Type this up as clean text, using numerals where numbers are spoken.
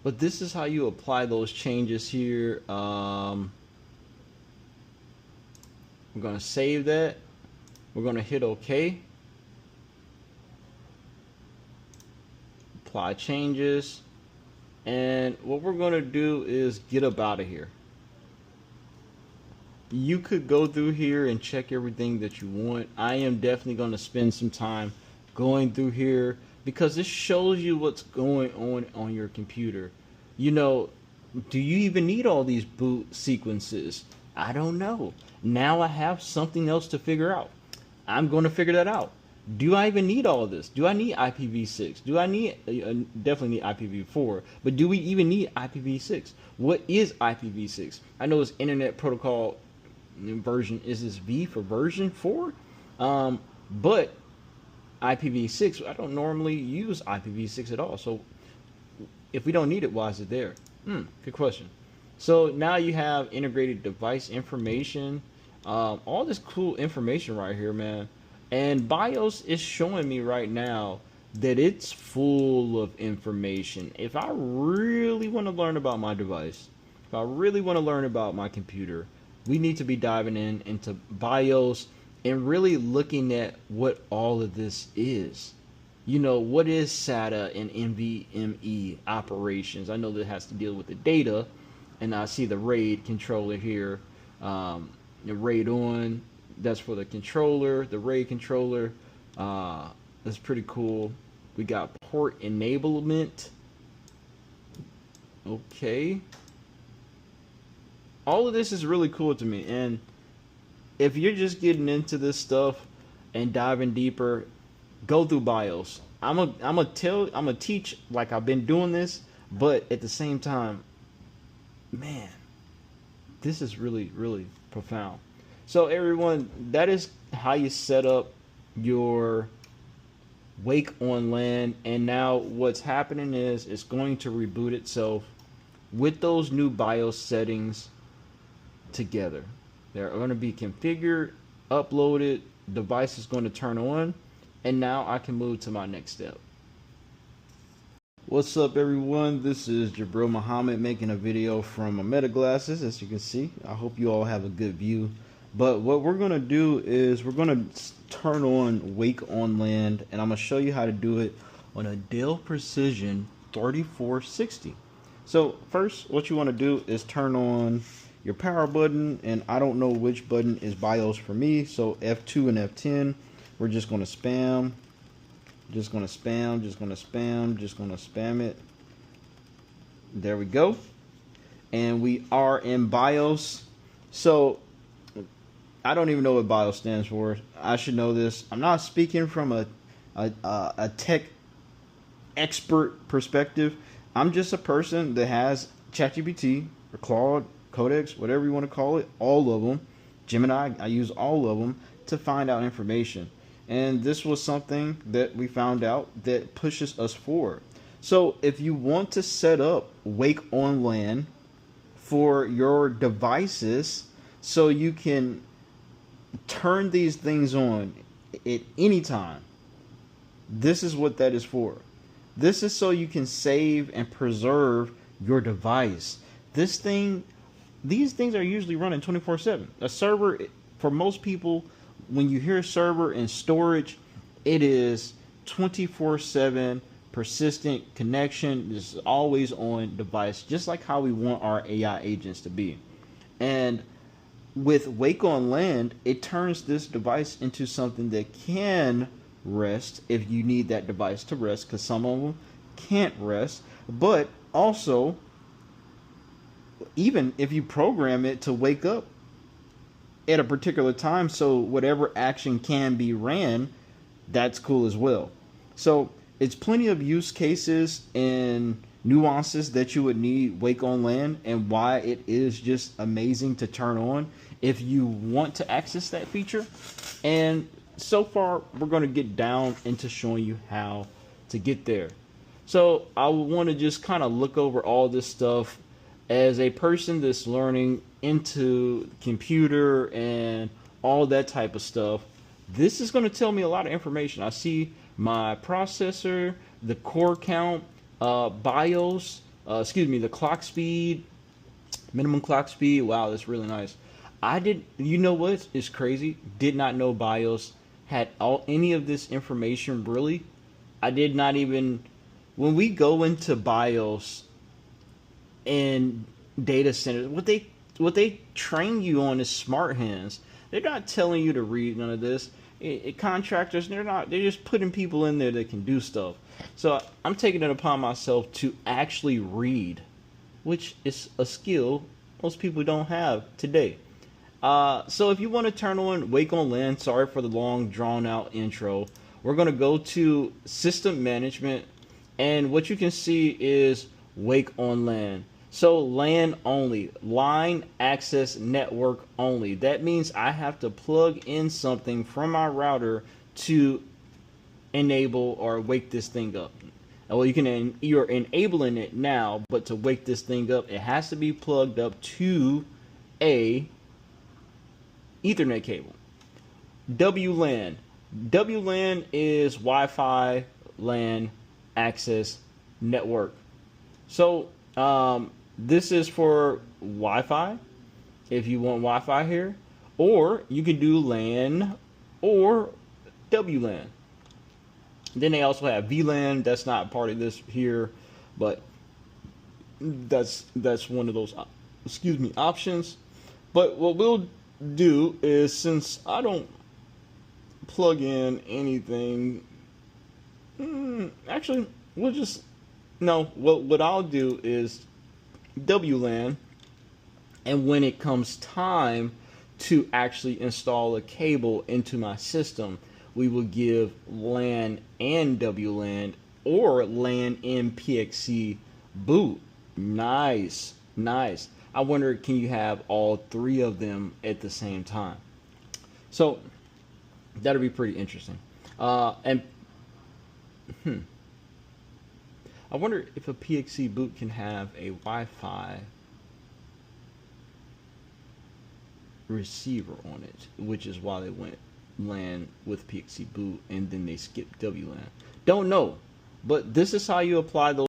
But this is how you apply those changes here. We're going to save that. We're going to hit OK. Apply changes. And what we're going to do is get up out of here. You could go through here and check everything that you want. I am definitely going to spend some time going through here because this shows you what's going on your computer. You know, do you even need all these boot sequences? I don't know. Now I have something else to figure out. I'm going to figure that out. Do I even need all of this? Do I need IPv6? Do I need, definitely need IPv4, but do we even need IPv6? What is IPv6? I know it's Internet Protocol version. Is this V for version 4? But IPv6, I don't normally use IPv6 at all. So if we don't need it, why is it there? Good question. So now you have integrated device information, all this cool information right here, man. And BIOS is showing me right now that it's full of information. If I really want to learn about my device, if I really want to learn about my computer, we need to be diving into BIOS and really looking at what all of this is. You know, what is SATA and NVMe operations? I know that has to deal with the data, and I see the RAID controller here, the RAID on. That's for the controller, the RAID controller. That's pretty cool. We got port enablement. Okay. All of this is really cool to me. And if you're just getting into this stuff and diving deeper, go through BIOS. I'm gonna teach like I've been doing this, but at the same time, man, this is really, really profound. So everyone, that is how you set up your Wake-on-LAN. And now what's happening is it's going to reboot itself with those new BIOS settings together. They're going to be configured, uploaded, device is going to turn on, and now I can move to my next step. What's up everyone, this is Jibreel Muhammad making a video from my Meta glasses. As you can see, I hope you all have a good view. But what we're going to do is we're going to turn on Wake-on-LAN, and I'm going to show you how to do it on a Dell Precision 3460. So first, what you want to do is turn on your power button, and I don't know which button is BIOS for me, so F2 and F10. We're just going to spam, just going to spam, just going to spam, just going to spam it. There we go. And we are in BIOS. So I don't even know what BIOS stands for. I should know this. I'm not speaking from a tech expert perspective. I'm just a person that has ChatGPT or Claude, Codex, whatever you want to call it, all of them. Gemini, I use all of them to find out information. And this was something that we found out that pushes us forward. So if you want to set up Wake-on-LAN for your devices so you can turn these things on at any time, this is what that is for. This is so you can save and preserve your device. These things are usually running 24/7. A server, for most people, when you hear server and storage, it is 24/7 persistent connection. This is always on device, just like how we want our AI agents to be. And with Wake-on-LAN, it turns this device into something that can rest if you need that device to rest, because some of them can't rest. But also, even if you program it to wake up at a particular time, so whatever action can be ran, that's cool as well. So it's plenty of use cases and nuances that you would need Wake-on-LAN, and why it is just amazing to turn on if you want to access that feature. And so far, we're going to get down into showing you how to get there. So I want to just kind of look over all this stuff as a person that's learning into computer and all that type of stuff. This is going to tell me a lot of information. I see my processor, the core count, BIOS, the clock speed, minimum clock speed. Wow, that's really nice. You know what is crazy? Did not know BIOS had any of this information, really. I did not even, when we go into BIOS and data centers, what they train you on is smart hands. They're not telling you to read none of this. Contractors, they're just putting people in there that can do stuff. So I'm taking it upon myself to actually read, which is a skill most people don't have today. So if you want to turn on Wake-on-LAN, sorry for the long drawn out intro, we're going to go to system management, and what you can see is Wake-on-LAN. So LAN only, line access network only. That means I have to plug in something from my router to enable or wake this thing up. Well, you're enabling it now, but to wake this thing up, it has to be plugged up to a Ethernet cable. WLAN. WLAN is Wi-Fi LAN access network. So this is for Wi-Fi, if you want Wi-Fi here, or you can do LAN or WLAN. Then they also have VLAN. That's not part of this here, but that's one of those options. But what we'll do is, since I don't plug in anything, actually we'll just what I'll do is WLAN, and when it comes time to actually install a cable into my system, we will give LAN and WLAN, or LAN and PXC boot. Nice. I wonder, can you have all three of them at the same time? So that'll be pretty interesting. I wonder if a PXC boot can have a Wi-Fi receiver on it, which is why they went LAN with PXC boot and then they skipped WLAN. Don't know, but this is how you apply those